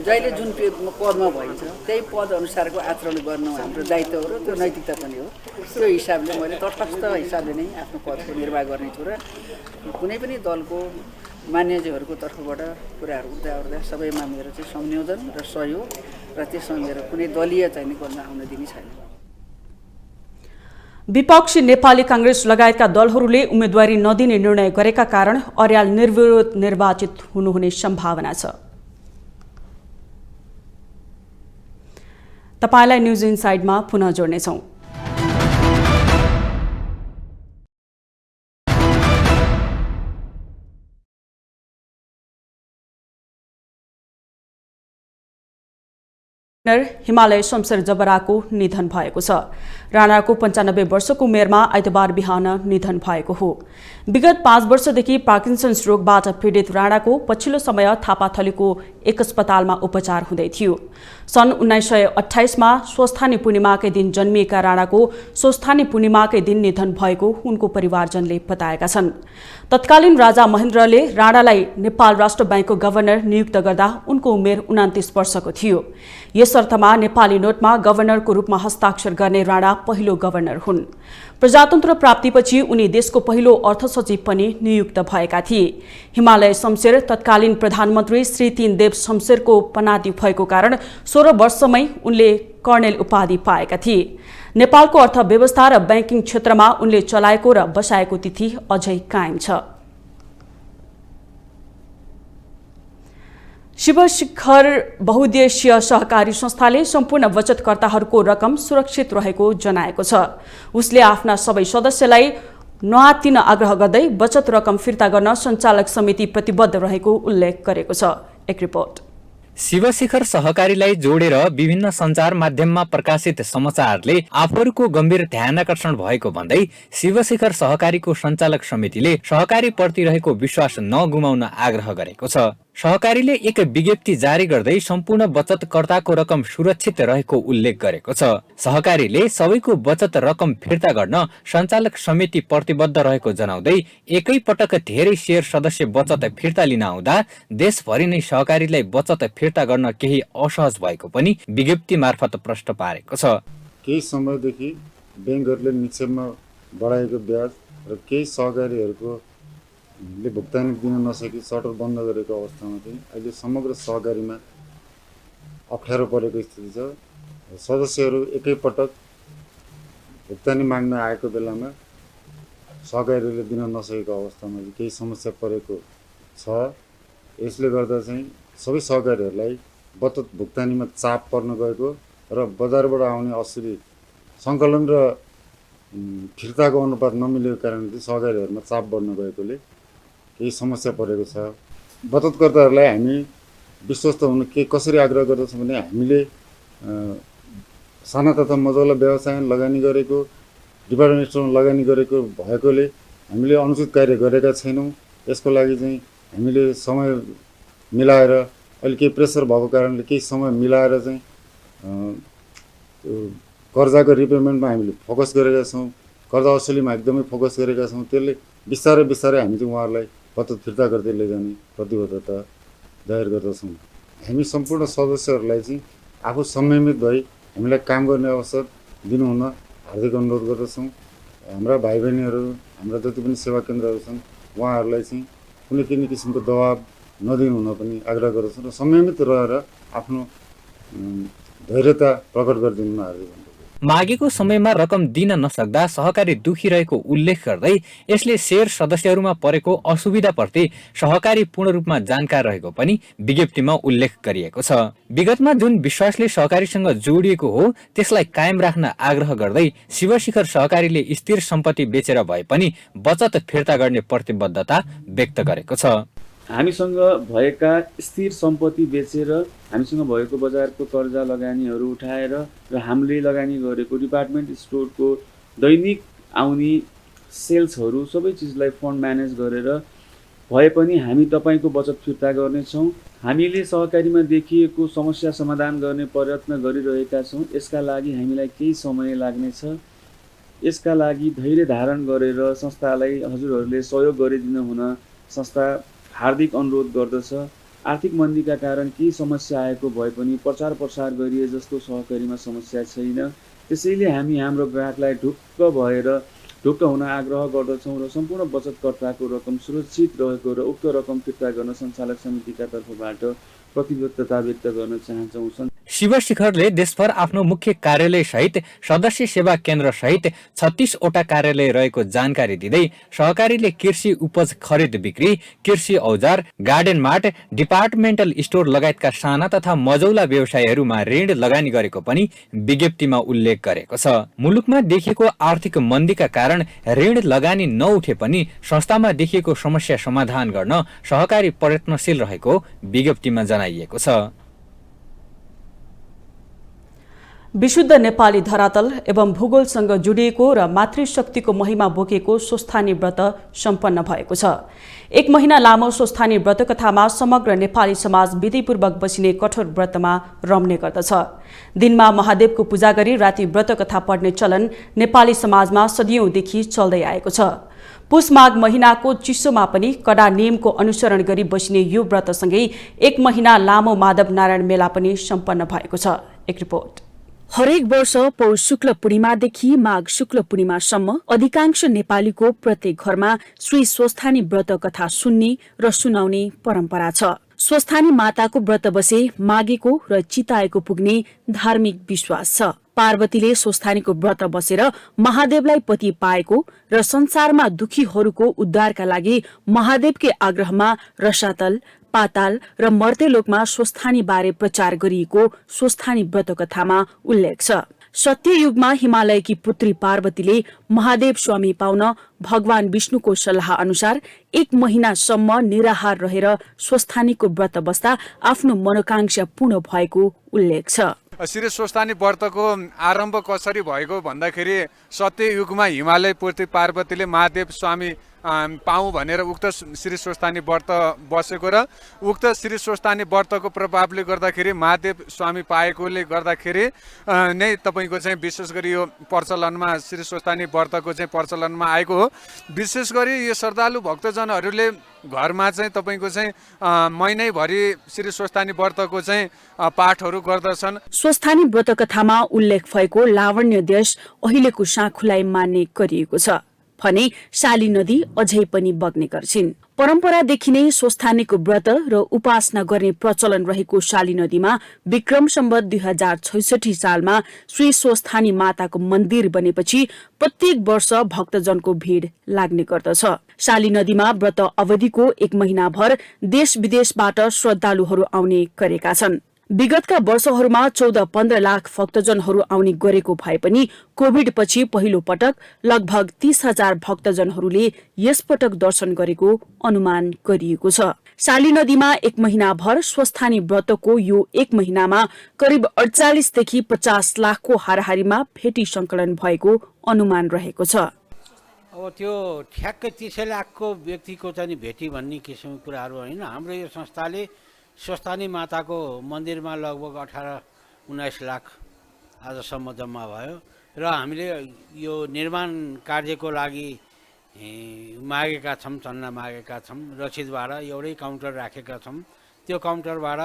जहिले जुन पदमा भइन्छ त्यही पद अनुसारको आचरण गर्नु हाम्रो दायित्व हो र त्यो नैतिकता पनि हो। त्यो हिसाबले मैले तटस्थ हिसाबले नै आफ्नो पदको निर्वाह गर्नेछु र कुनै पनि दलको मान्यजहरूको तर्फबाट कुराहरू उठ्दा सबैमा मेरो चाहिँ संयोजन र सहयोग र त्यसमा मेरो कुनै दलीय चाहिँ गर्न आउन दिने छैन। विपक्षी नेपाली कांग्रेस लगायतका दलहरूले उम्मेदवारी नदिने निर्णय गरेका कारण अर्याल निर्विरोध निर्वाचित हुनुहुने सम्भावना छ। तपाईलाई न्यूज इनसाइडमा पुनः जोड्नेछौं। हिमालय शमशेर जबराको निधन भएको छ। राणाको 95 वर्षको उमेरमा आइतबार बिहान निधन भएको हो। विगत 5 वर्षदेखि पार्किन्सन्स रोगबाट पीडित राणाको पछिल्लो समय थापाथलीको एक अस्पतालमा उपचार हुँदै थियो। सन् 1928 मा स्वस्थानी पूर्णिमाकै दिन जन्मिएका राणाको स्वस्थानी पूर्णिमाकै दिन निधन भएको उनको परिवारजनले बताएका छन्। तत्कालीन राजा महेन्द्रले राणालाई नेपाल राष्ट्र बैंकको गभर्नर नियुक्त गर्दा उनको उमेर 29 वर्षको थियो। यस अर्थमा नेपाली नोटमा गभर्नरको रूपमा हस्ताक्षर गर्ने राणा पहिलो गभर्नर हुन्। प्रजातन्त्र प्राप्तिपछि उनी देशको पहिलो अर्थसचिव पनि नियुक्त भएका थिए। हिमालय शमशेर तत्कालीन प्रधानमन्त्री श्री तीनदेव शमशेरको पनाती भएको कारण 16 वर्षमै उनले कर्णेल उपाधि पाएका थिए। नेपालको अर्थव्यवस्था र बैंकिङ क्षेत्रमा उनले चलाएको र बसाएको तिथि अझै कायम छ। शिवशिखर बहुद्देश्य सहकारी संस्थाले सम्पूर्ण बचतकर्ताहरूको रकम सुरक्षित रहेको जनाएको छ। उसले आफ्ना सबै सदस्यलाई नआत्तिन आग्रह गर्दै बचत रकम फिर्ता गर्न सञ्चालक समिति प्रतिबद्ध रहेको उल्लेख गरेको छ। एक रिपोर्ट। शिवशिखर सहकारीलाई जोडेर विभिन्न सञ्चार माध्यममा प्रकाशित समाचारले आफूहरूको गम्भीर ध्यानकर्षण भएको भन्दै शिवशिखर सहकारीको सञ्चालक समितिले सहकारीप्रति रहेको विश्वास नगुमाउन आग्रह गरेको छ। सहकारीले एक विज्ञप्ति जारी गर्दै सम्पूर्ण बचतकर्ताको रकम सुरक्षित रहेको उल्लेख गरेको छ। सहकारीले सबैको बचत रकम फिर्ता गर्न सञ्चालक समिति प्रतिबद्ध रहेको जनाउँदै एकै पटक धेरै शेयर सदस्य बचत फिर्ता लिन आउँदा देशभरि नै सहकारीलाई बचत फिर्ता गर्न केही असहज भएको पनि विज्ञप्ति मार्फत प्रश्न पारेको छ। केही समयदेखि बैंकहरूले निक्षेपमा बढाएको ब्याज र केही सहकारीहरूको भुक्तानी दिन नसकी सटर बन्द गरेको अवस्थामा चाहिँ अहिले समग्र सहकारीमा अप्ठ्यारो परेको स्थिति छ। सदस्यहरू एकैपटक भुक्तानी माग्न आएको बेलामा सहकारीले दिन नसकेको अवस्थामा केही समस्या परेको छ। यसले गर्दा चाहिँ सबै सहकारीहरूलाई बचत भुक्तानीमा चाप पर्न गएको र बजारबाट आउने असुली सङ्कलन र फिर्ताको अनुपात नमिलेको कारण चाहिँ सहकारीहरूमा चाप बढ्न गएकोले केही समस्या परेको छ। बचतकर्ताहरूलाई हामी विश्वस्त हुन कसरी आग्रह गर्दछौँ भने हामीले साना तथा मझौला व्यवसायमा लगानी गरेको डिपार्टमेन्ट स्टोरमा लगानी गरेको भएकोले हामीले अनुचित कार्य गरेका छैनौँ। यसको लागि चाहिँ हामीले समय मिलाएर अहिले केही प्रेसर भएको कारणले केही समय मिलाएर चाहिँ त्यो कर्जाको रिपेमेन्टमा हामीले फोकस गरेका छौँ, कर्जा असुलीमा एकदमै फोकस गरेका छौँ। त्यसले बिस्तारै बिस्तारै हामी चाहिँ उहाँहरूलाई बचत फिर्ता गर्दै लैजाने प्रतिबद्धता जाहेर गर्दछौँ। हामी सम्पूर्ण सदस्यहरूलाई चाहिँ आफू संयमित भई हामीलाई काम गर्ने अवसर दिनुहुन हार्दिक अनुरोध गर्दछौँ। हाम्रा भाइ बहिनीहरू, हाम्रा जति पनि सेवा केन्द्रहरू छन् उहाँहरूलाई चाहिँ कुनै किसिमको दबाब नदिनु हुन पनि आग्रह गर्दछौँ र संयमित रहेर आफ्नो धैर्यता प्रकट गरिदिनु हार्दिक अनुरोध। मागेको समयमा रकम दिन नसक्दा सहकारी दुखी रहेको उल्लेख गर्दै यसले शेयर सदस्यहरूमा परेको असुविधाप्रति सहकारी पूर्ण रूपमा जानकार रहेको पनि विज्ञप्तिमा उल्लेख गरिएको छ। विगतमा जुन विश्वासले सहकारीसँग जोडिएको हो त्यसलाई कायम राख्न आग्रह गर्दै शिवशिखर सहकारीले स्थिर सम्पत्ति बेचेर भए पनि बचत फिर्ता गर्ने प्रतिबद्धता व्यक्त गरेको छ। हामीसँग भएका स्थिर सम्पत्ति बेचेर हामीसँग भएको बजारको कर्जा लगानीहरू उठाएर र हामीले लगानी गरेको डिपार्टमेन्ट स्टोरको दैनिक आउने सेल्सहरू सबै चिजलाई फन्ड म्यानेज गरेर भए पनि हामी तपाईँको बचत फिर्ता गर्नेछौँ। हामीले सहकारीमा देखिएको समस्या समाधान गर्ने प्रयत्न गरिरहेका छौँ। यसका लागि हामीलाई केही समय लाग्नेछ। यसका लागि धैर्य धारण गरेर संस्थालाई हजुरहरूले सहयोग गरिदिनु हुन संस्था हार्दिक अनुरोध गर्दछ। आर्थिक मन्दीका कारण केही समस्या आएको भए पनि प्रचार प्रसार गरिए जस्तो सहकारीमा समस्या छैन। त्यसैले हामी हाम्रो ग्राहकलाई ढुक्क हुन आग्रह गर्दछौँ र सम्पूर्ण बचतकर्ताको रकम सुरक्षित रहेको र उक्त रकम फिर्ता गर्न सञ्चालक समितिका तर्फबाट प्रतिबद्धता व्यक्त गर्न चाहन्छौँ। शिवशिखरले देशभर आफ्नो मुख्य कार्यालय सहित सदस्य सेवा केन्द्र सहित 36 वटा कार्यालय रहेको जानकारी दिँदै सहकारीले कृषि उपज खरिद बिक्री, कृषि औजार, गार्डन मार्ट, डिपार्टमेन्टल स्टोर लगायतका साना तथा मझौला व्यवसायहरूमा ऋण लगानी गरेको पनि विज्ञप्तिमा उल्लेख गरेको छ। मुलुकमा देखिएको आर्थिक मन्दीका कारण ऋण लगानी नउठे पनि संस्थामा देखिएको समस्या समाधान गर्न सहकारी प्रयत्नशील रहेको विज्ञप्तिमा जनाइएको छ। विशुद्ध नेपाली धरातल एवं भूगोलसँग जोडिएको र मातृशक्तिको महिमा बोकेको स्वस्थानी व्रत सम्पन्न भएको छ। 1 महिना लामो स्वस्थानी व्रत कथामा समग्र नेपाली समाज विधिपूर्वक बसिने कठोर व्रतमा रम्ने गर्दछ। दिनमा महादेवको पूजा गरी राति व्रत कथा पढ्ने चलन नेपाली समाजमा सदियौंदेखि चल्दै आएको छ। पुष माघ महिनाको चिसोमा पनि कडा नियमको अनुसरण गरी बसिने यो व्रतसँगै 1 महिना लामो माधव नारायण मेला पनि सम्पन्न भएको छ। एक रिपोर्ट। हरेक वर्ष पौष शुक्ल पूर्णिमादेखि माघ शुक्ल पूर्णिमासम्म अधिकांश नेपालीको प्रत्येक घरमा श्री स्वस्थानी व्रत कथा सुन्ने र सुनाउने परम्परा छ। स्वस्थानी माताको व्रत बसे मागेको र चिताएको पुग्ने धार्मिक विश्वास छ। पार्वतीले स्वस्थानीको व्रत बसेर महादेवलाई पति पाएको र संसारमा दुखीहरूको उद्धारका लागि महादेवकै आग्रहमा रसातल, पाताल र मर्त्यलोकमा स्वस्थानी बारे प्रचार गरिएको स्वस्थानी व्रत कथामा उल्लेख छ। सत्ययुगमा हिमालयकी पुत्री पार्वतीले महादेव स्वामी पाउन भगवान विष्णुको सल्लाह अनुसार 1 महिनासम्म निराहार रहेर स्वस्थानीको व्रत बस्दा आफ्नो मनोकांक्षा पूर्ण भएको उल्लेख छ। श्री स्वस्थानी व्रतको आरम्भ कसरी भएको भन्दाखेरि सत्ययुगमा हिमालय पुत्री पार्वतीले महादेव स्वामी पाऊँ भनेर उक्त श्री स्वस्थानी व्रत बसेको र उक्त श्री स्वस्थानी व्रतको प्रभावले गर्दाखेरि महादेव स्वामी पाएकोले गर्दाखेरि नै तपाईँको चाहिँ विशेष गरी यो प्रचलनमा श्री स्वस्थानी व्रतको चाहिँ प्रचलनमा आएको हो। विशेष गरी यो श्रद्धालु भक्तजनहरूले घरमा चाहिँ तपाईँको चाहिँ महिनैभरि श्री स्वस्थानी व्रतको चाहिँ पाठहरू गर्दछन्। स्वस्थानी व्रत कथामा उल्लेख भएको लावण्य देश अहिलेको साँखुलाई मान्ने गरिएको छ भने शाली नदी अझै पनि बग्ने गर्छिन्। परम्परादेखि नै स्वस्थानीको व्रत र उपासना गर्ने प्रचलन रहेको शाली नदीमा विक्रम सम्वत 2066 सालमा श्री स्वस्थानी माताको मन्दिर बनेपछि प्रत्येक वर्ष भक्तजनको भीड़ लाग्ने गर्दछ। शाली नदीमा व्रत अवधिको 1 महिनाभर देश विदेशबाट श्रद्धालुहरू आउने गरेका छन्। विगतका वर्षहरूमा 14-15 लाख भक्तजनहरू आउने गरेको भए पनि कोभिड पछि पहिलो पटक लगभग 30,000 भक्तजनहरूले यसपटक दर्शन गरेको अनुमान गरिएको छ। शाली नदीमा 1 महिनाभर स्वस्थानी व्रतको यो 1 महिनामा करिब 48 देखि 50 लाखको हाराहारीमा भेटी संकलन भएको अनुमान रहेको छ। अब त्यो ठ्याक्कै 30 लाखको व्यक्तिको चाहिँ भेटी भन्ने किसिमको कुराहरू होइन। हाम्रो यो संस्थाले स्वस्थानी माताको मन्दिरमा लगभग 19 लाख आजसम्म जम्मा भयो र हामीले यो निर्माण कार्यको लागि मागेका छौँ, चन्दा मागेका छौँ। रसिदबाट एउटै काउन्टर राखेका छौँ। त्यो काउन्टरबाट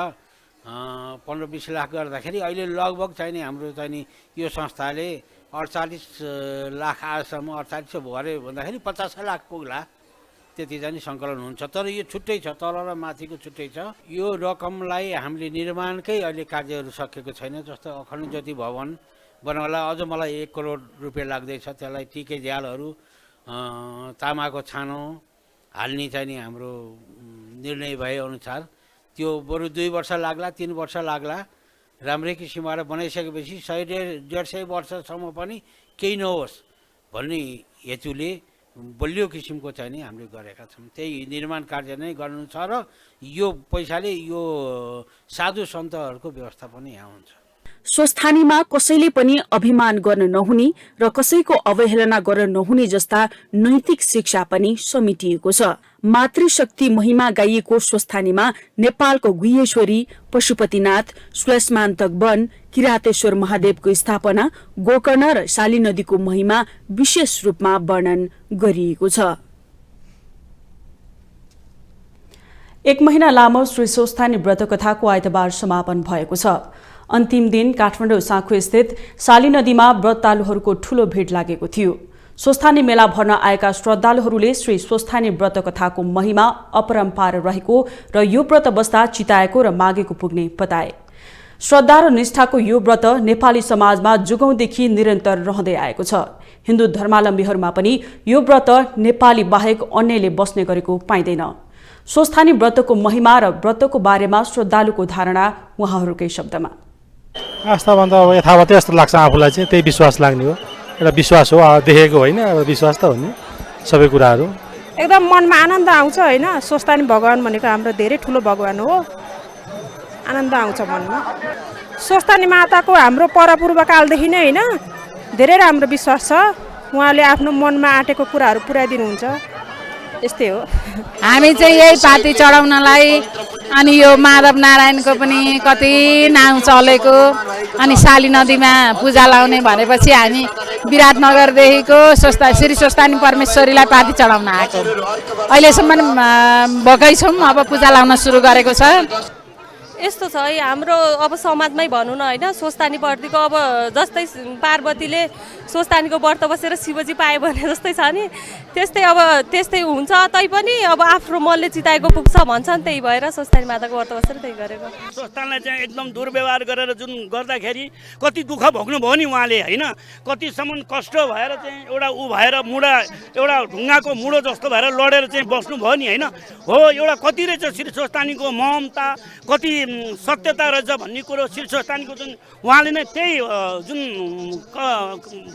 15-20 लाख गर्दाखेरि अहिले लगभग चाहिँ नि हाम्रो चाहिँ नि यो संस्थाले 48 लाख आजसम्म 48 भरे भन्दाखेरि 50 लाख पुग्ला त्यति चाहिँ नि सङ्कलन हुन्छ। तर यो छुट्टै छ, तल र माथिको छुट्टै छ। यो रकमलाई हामीले निर्माणकै अहिले कार्यहरू सकेको छैन। जस्तो अखण्ड ज्योति भवन बनाउनलाई अझ मलाई 1 करोड रुपियाँ लाग्दैछ। त्यसलाई टिके झ्यालहरू तामाको छानो हाल्ने चाहिँ नि हाम्रो निर्णय भएअनुसार त्यो बरु 2 वर्ष लाग्ला, 3 वर्ष लाग्ला। राम्रै किसिमबाट बनाइसकेपछि 100-150 वर्षसम्म पनि केही नहोस् भन्ने हेतुले बलियो किसिमको चाहिँ नि हामीले गरेका छौँ। त्यही निर्माण कार्य नै गर्नु छ र यो पैसाले यो साधु सन्तहरूको व्यवस्था पनि यहाँ हुन्छ। स्वस्थानीमा कसैले पनि अभिमान गर्न नहुने र कसैको अवहेलना गर्न नहुने जस्ता नैतिक शिक्षा पनि समेटिएको छ। मातृशक्ति महिमा गाइएको स्वस्थानीमा नेपालको गुह्येश्वरी, पशुपतिनाथ, श्लेषमान्तक वन, किरातेश्वर महादेवको स्थापना, गोकर्ण र शाली नदीको महिमा विशेष रूपमा वर्णन गरिएको छ। 1 महिना लामो श्री स्वस्थानी व्रत कथाको आइतबार समापन भएको छ। अन्तिम दिन काठमाडौँ साँखु स्थित शाली नदीमा व्रतालुहरूको ठूलो भिड लागेको थियो। स्वस्थानी मेला भर्न आएका श्रद्धालुहरूले श्री स्वस्थानी व्रत कथाको महिमा अपरम्पार रहेको र यो व्रत बस्दा चिताएको र मागेको पुग्ने बताए। श्रद्धा र निष्ठाको यो व्रत नेपाली समाजमा जुगौंदेखि निरन्तर रहँदै आएको छ। हिन्दू धर्मावलम्बीहरूमा पनि यो व्रत नेपाली बाहेक अन्यले बस्ने गरेको पाइँदैन। स्वस्थानी व्रतको महिमा र व्रतको बारेमा श्रद्धालुको धारणा उहाँहरूकै शब्दमा। आस्थाभन्दा अब यथावतै जस्तो लाग्छ आफूलाई चाहिँ, त्यही विश्वास लाग्ने हो। एउटा विश्वास हो, देखेको होइन, अब विश्वास त हो नि सबै कुराहरू। एकदम मनमा आनन्द आउँछ होइन। स्वस्थानी भगवान भनेको हाम्रो धेरै ठुलो भगवान हो। आनन्द आउँछ मनमा। स्वस्थानी माताको हाम्रो परपूर्वकालदेखि नै होइन धेरै राम्रो विश्वास छ। उहाँले आफ्नो मनमा आँटेको कुराहरू पुर्याइदिनुहुन्छ। यस्तै हो। हामी चाहिँ यही पाती चढाउनलाई अनि यो माधव नारायणको पनि कति नाउँ चलेको अनि शाली नदीमा पूजा लाउने भनेपछि हामी विराटनगरदेखिको श्री स्वस्थानी परमेश्वरीलाई पाती चढाउन आएको। अहिलेसम्म भएकै छौँ। अब पूजा लाउन सुरु गरेको छ। यस्तो छ है हाम्रो अब समाजमै भनौँ न होइन। स्वस्थानी व्रतको अब जस्तै पार्वतीले स्वस्थानीको व्रत बसेर शिवजी पाए भने जस्तै छ नि, त्यस्तै हुन्छ। तैपनि अब आफ्नो मनले चिताएको पुग्छ भन्छन्, त्यही भएर स्वस्थानी माताको व्रत बसेर त्यही गरेको। स्वस्थानीलाई चाहिँ एकदम दुर्व्यवहार गरेर जुन गर्दाखेरि कति दुःख भोग्नुभयो नि उहाँले होइन। कतिसम्म कष्ट भएर चाहिँ एउटा भएर मुढा एउटा ढुङ्गाको मुढो जस्तो भएर लडेर चाहिँ बस्नुभयो नि होइन। हो एउटा कति रहेछ श्री स्वस्थानीको ममता, कति सत्यता रहेछ भन्ने कुरो श्री स्वस्थानीको जुन उहाँले नै त्यही जुन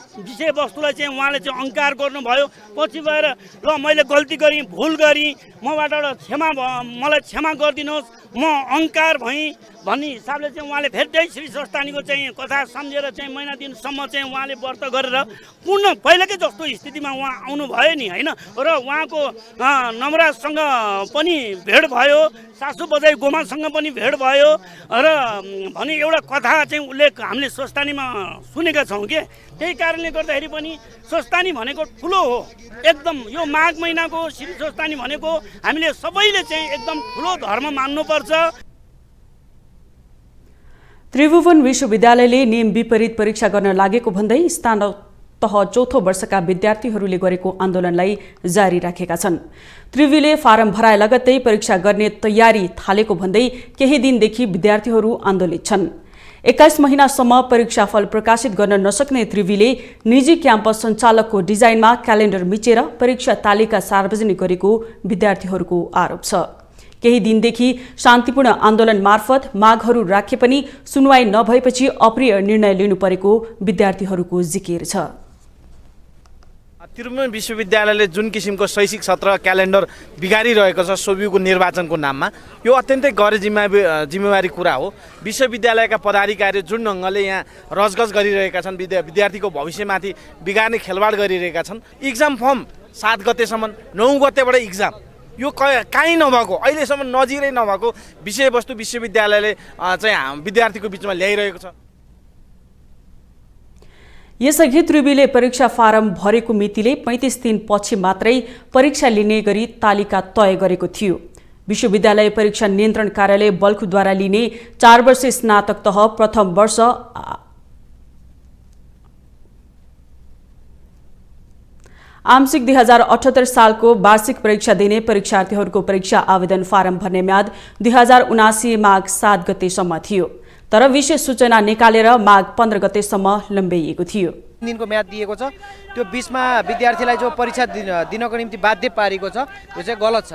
विषयवस्तुलाई चाहिँ उहाँले चाहिँ अङ्कार गर्नुभयो। पछि गएर ल मैले गल्ती गरेँ, भुल गरेँ, मबाट मलाई क्षमा गरिदिनुहोस्, म अङ्कार भएँ भन्ने हिसाबले चाहिँ उहाँले फेरि श्री स्वस्थानीको चाहिँ कथा सम्झेर चाहिँ महिना दिनसम्म चाहिँ उहाँले व्रत गरेर पूर्ण पहिलाकै जस्तो स्थितिमा उहाँ आउनुभयो नि होइन। र उहाँको नवराजसँग पनि भेट भयो, सासु बजाइ गोमासँग पनि भेट भयो र भने एउटा कथा चाहिँ उल्लेख हामीले स्वस्थानीमा सुनेका छौँ के। त्यही कारणले गर्दाखेरि पनि स्वस्थानी भनेको ठुलो हो एकदम। यो माघ महिनाको श्री स्वस्थानी भनेको हामीले सबैले चाहिँ एकदम ठुलो धर्म मान्नुपर्छ। त्रिभुवन विश्वविद्यालयले नियम विपरीत परीक्षा गर्न लागेको भन्दै स्थानीय तह 4थो वर्षका विद्यार्थीहरूले गरेको आन्दोलनलाई जारी राखेका छन्। त्रिवीले फारम भराए लगत्तै परीक्षा गर्ने तयारी थालेको भन्दै केही दिनदेखि विद्यार्थीहरू आन्दोलित छन्। 21 महिनासम्म परीक्षाफल प्रकाशित गर्न नसक्ने त्रिवीले निजी क्याम्पस सञ्चालकको डिजाइनमा क्यालेन्डर मिचेर परीक्षा तालिका सार्वजनिक गरेको विद्यार्थीहरूको आरोप छ। केही दिनदेखि शान्तिपूर्ण आन्दोलन मार्फत मागहरू राखे पनि सुनवाई नभएपछि अप्रिय निर्णय लिनु परेको विद्यार्थीहरूको जिकिर छ। त्रिभुवन विश्वविद्यालयले जुन किसिमको शैक्षिक सत्र क्यालेन्डर बिगारिरहेको छ सोभियुको निर्वाचनको नाममा, यो अत्यन्तै गैर जिम्मेवारी कुरा हो। विश्वविद्यालयका पदाधिकारी जुन ढङ्गले यहाँ रजगज गरिरहेका छन्, विद्यार्थीको भविष्यमाथि बिगार्ने खेलवाड गरिरहेका छन्। इक्जाम फर्म 7 गतेसम्म, 9 गतेबाट इक्जाम, यो काहीँ नभएको अहिलेसम्म नजिरै नभएको विषयवस्तु विश्वविद्यालयले चाहिँ विद्यार्थीको बिचमा ल्याइरहेको छ। यसअघि त्रिवीले परीक्षा फारम भरेको मितिले 35 दिनपछि मात्रै परीक्षा लिने गरी तालिका तय गरेको थियो। विश्वविद्यालय परीक्षा नियन्त्रण कार्यालय बल्खुद्वारा लिने 4 वर्षीय स्नातक तह प्रथम वर्ष आंशिक 2078 सालको वार्षिक परीक्षा दिने परीक्षार्थीहरूको परीक्षा आवेदन फारम भर्ने म्याद 2079 माघ 7 गतेसम्म थियो। तर विशेष सूचना निकालेर माघ 15 गतेसम्म लम्ब्याइएको थियो। दिनको म्याद दिएको छ, त्यो बीचमा विद्यार्थीलाई जो परीक्षा दिनको निम्ति बाध्य पारेको छ यो चाहिँ गलत छ।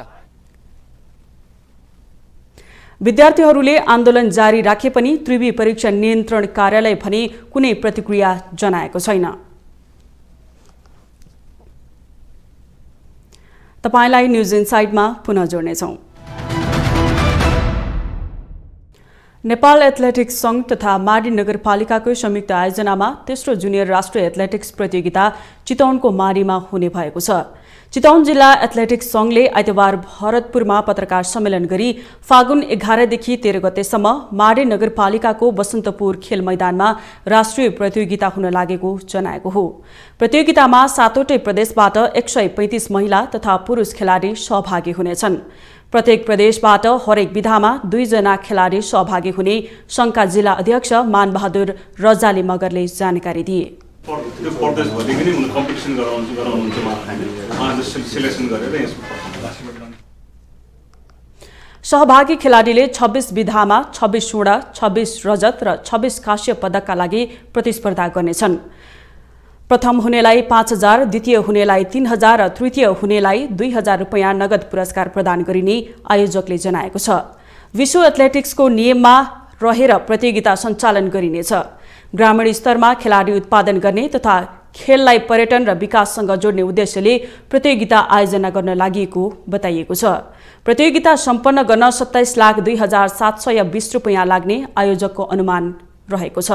विद्यार्थीहरूले आन्दोलन जारी राखे पनि त्रिवी परीक्षा नियन्त्रण कार्यालय भने कुनै प्रतिक्रिया जनाएको छैन। तपाईलाई न्यूज इनसाइडमा पुनः जोड्नेछौँ। नेपाल एथलेटिक्स संघ तथा माडी नगरपालिकाको संयुक्त आयोजनामा तेस्रो जुनियर राष्ट्रिय एथलेटिक्स प्रतियोगिता चितवनको माडीमा हुने भएको छ। चितवन जिल्ला एथलेटिक्स संघले आइतबार भरतपुरमा पत्रकार सम्मेलन गरी फागुन 11 देखि 13 गतेसम्म माडी नगरपालिकाको बसन्तपुर खेल मैदानमा राष्ट्रिय प्रतियोगिता हुन लागेको जनाएको हो। प्रतियोगितामा 7वटै प्रदेशबाट 135 महिला तथा पुरुष खेलाडी सहभागी हुनेछन्। प्रत्येक प्रदेशबाट हरेक विधामा 2 जना खेलाडी सहभागी हुने संघका जिल्ला अध्यक्ष मानबहादुर रजाली मगरले जानकारी दिए। त्यो प्रदेशभरि पनि कम्पिटिसन गराउनुहुन्छ उहाँले सिलेक्सन गरेर यसमा सहभागी खेलाडीले 26 विधामा 26 स्वर्ण, 26 रजत र 26 कांस्य पदकका लागि प्रतिस्पर्धा गर्नेछन्। प्रथम हुनेलाई 5,000, द्वितीय हुनेलाई 3,000 र तृतीय हुनेलाई 2,000 रुपैयाँ नगद पुरस्कार प्रदान गरिने आयोजकले जनाएको छ। विश्व एथलेटिक्सको नियममा रहेर प्रतियोगिता सञ्चालन गरिनेछ। ग्रामीण स्तरमा खेलाडी उत्पादन गर्ने तथा खेललाई पर्यटन र विकाससँग जोड्ने उद्देश्यले प्रतियोगिता आयोजना गर्न लागि बताइएको छ। प्रतियोगिता सम्पन्न गर्न 27,02,720 रुपैयाँ लाग्ने आयोजकको अनुमान रहेको छ।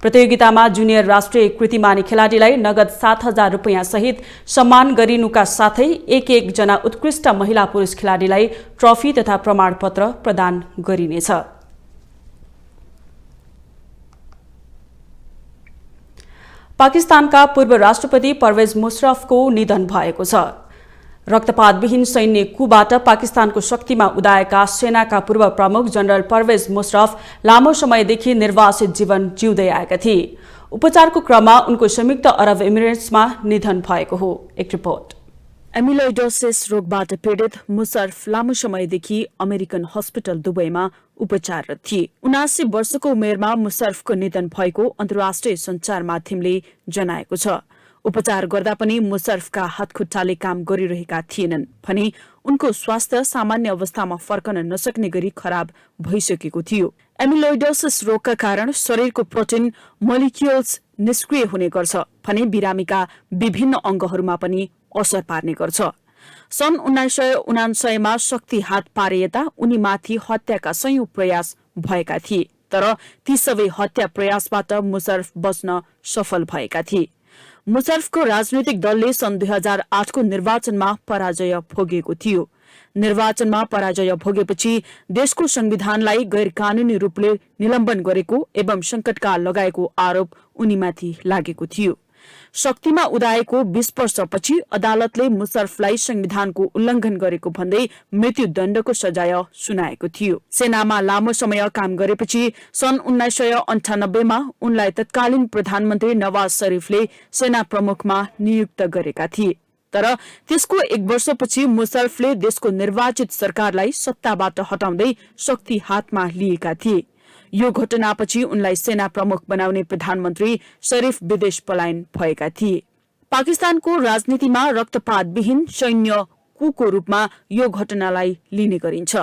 प्रतियोगितामा जुनियर राष्ट्रिय कृतिमानी खेलाडीलाई नगद 7,000 रुपैयाँ सहित सम्मान गरिनुका साथै एक जना उत्कृष्ट महिला पुरुष खेलाडीलाई ट्रफी तथा प्रमाणपत्र प्रदान गरिनेछ। पाकिस्तानका पूर्व राष्ट्रपति परवेज मुशर्रफको निधन भएको छ। रक्तपातविहीन सैन्य कुबाट पाकिस्तानको शक्तिमा उदाएका सेनाका पूर्व प्रमुख जनरल परवेज मुशर्रफ लामो समयदेखि निर्वासित जीवन जिउँदै आएका थिए। उपचारको क्रममा उनको संयुक्त अरब इमिरेट्समा निधन भएको हो। एक रिपोर्ट। एमिलोइडोसिस रोगबाट पीडित मुशर्रफ लामो समयदेखि अमेरिकन हस्पिटल दुबईमा उपचाररत थिए। 79 वर्षको उमेरमा मुशर्रफको निधन भएको अन्तर्राष्ट्रिय सञ्चार माध्यमले जनाएको छ। उपचार गर्दा पनि मुशर्रफका हातखुट्टाले काम गरिरहेका थिएनन् भने उनको स्वास्थ्य सामान्य अवस्थामा फर्कन नसक्ने गरी खराब भइसकेको थियो। एमिलोइडोसिस रोगका कारण शरीरको प्रोटिन मोलिक्युल्स निष्क्रिय हुने गर्छ भने बिरामीका विभिन्न अङ्गहरूमा पनि असर पार्ने गर्छ। सन् 1979 शक्ति हात पारे यता उनीमाथि हत्याका 100 प्रयास भएका थिए, तर ती सबै हत्या प्रयासबाट मुशर्रफ बच्न सफल भएका थिए। मुशर्रफको राजनैतिक दलले सन् 2008 को निर्वाचनमा पराजय भोगेको थियो। निर्वाचनमा पराजय भोगेपछि देशको संविधानलाई गैर कानूनी रूपले निलम्बन गरेको एवं संकटकाल लगाएको आरोप उनीमाथि लागेको थियो। शक्तिमा उदाएको 20 वर्षपछि अदालतले मुशर्रफलाई संविधानको उल्लंघन गरेको भन्दै मृत्युदण्डको सजाय सुनाएको थियो। सेनामा लामो समय काम गरेपछि सन् 1998 मा उनलाई तत्कालीन प्रधानमन्त्री नवाज शरीफले सेना प्रमुखमा नियुक्त गरेका थिए। तर त्यसको 1 वर्षपछि मुशर्रफले देशको निर्वाचित सरकारलाई सत्ताबाट हटाउँदै शक्ति हातमा लिएका थिए। यो घटनापछि उनलाई सेना प्रमुख बनाउने प्रधानमन्त्री शरीफ विदेश पलायन भएका थिए। पाकिस्तानको राजनीतिमा रक्तपातविहीन सैन्य कुको रूपमा यो घटनालाई लिने गरिन्छ।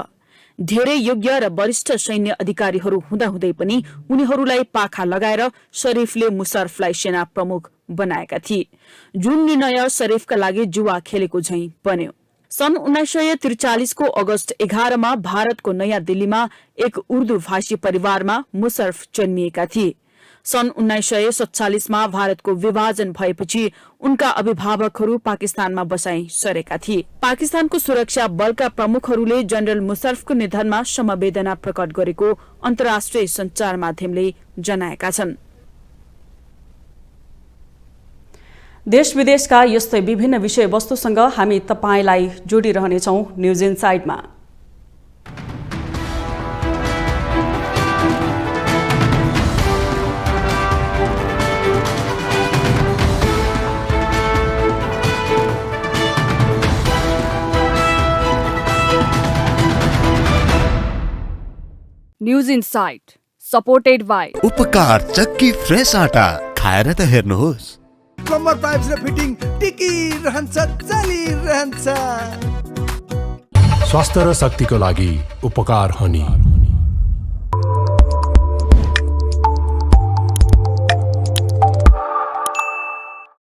धेरै योग्य र वरिष्ठ सैन्य अधिकारीहरू हुँदाहुँदै पनि उनीहरूलाई पाखा लगाएर शरीफले मुशर्रफलाई सेना प्रमुख बनाएका थिए, जुन निर्णय शरीफका लागि जुवा खेलेको झैं बन्यो। सन् 1943 को अगस्त 11 मा भारतको नयाँ दिल्लीमा एक उर्दू भाषी परिवारमा मुशर्रफ जन्मिएका थिए। सन् 1947 मा भारतको विभाजन भएपछि उनका अभिभावकहरू पाकिस्तानमा बसाई सरेका थिए। पाकिस्तानको सुरक्षा बलका प्रमुखहरूले जनरल मुशर्रफको निधनमा समवेदना प्रकट गरेको अन्तर्राष्ट्रिय सञ्चार माध्यमले जनाएका छन्। देश विदेशका यस्तै विभिन्न विषयवस्तुसँग हामी तपाईलाई जोडिरहनेछौँ न्युज इनसाइडमा। News inside supported by Upakar Chakki fresh आटा खाएर त हेर्नुहोस्। प्लम्बर पाइप्स र फिटिङ टिकिरहन्छ चलिरहन्छ। स्वास्थ्य र शक्तिको लागि उपकार हनी।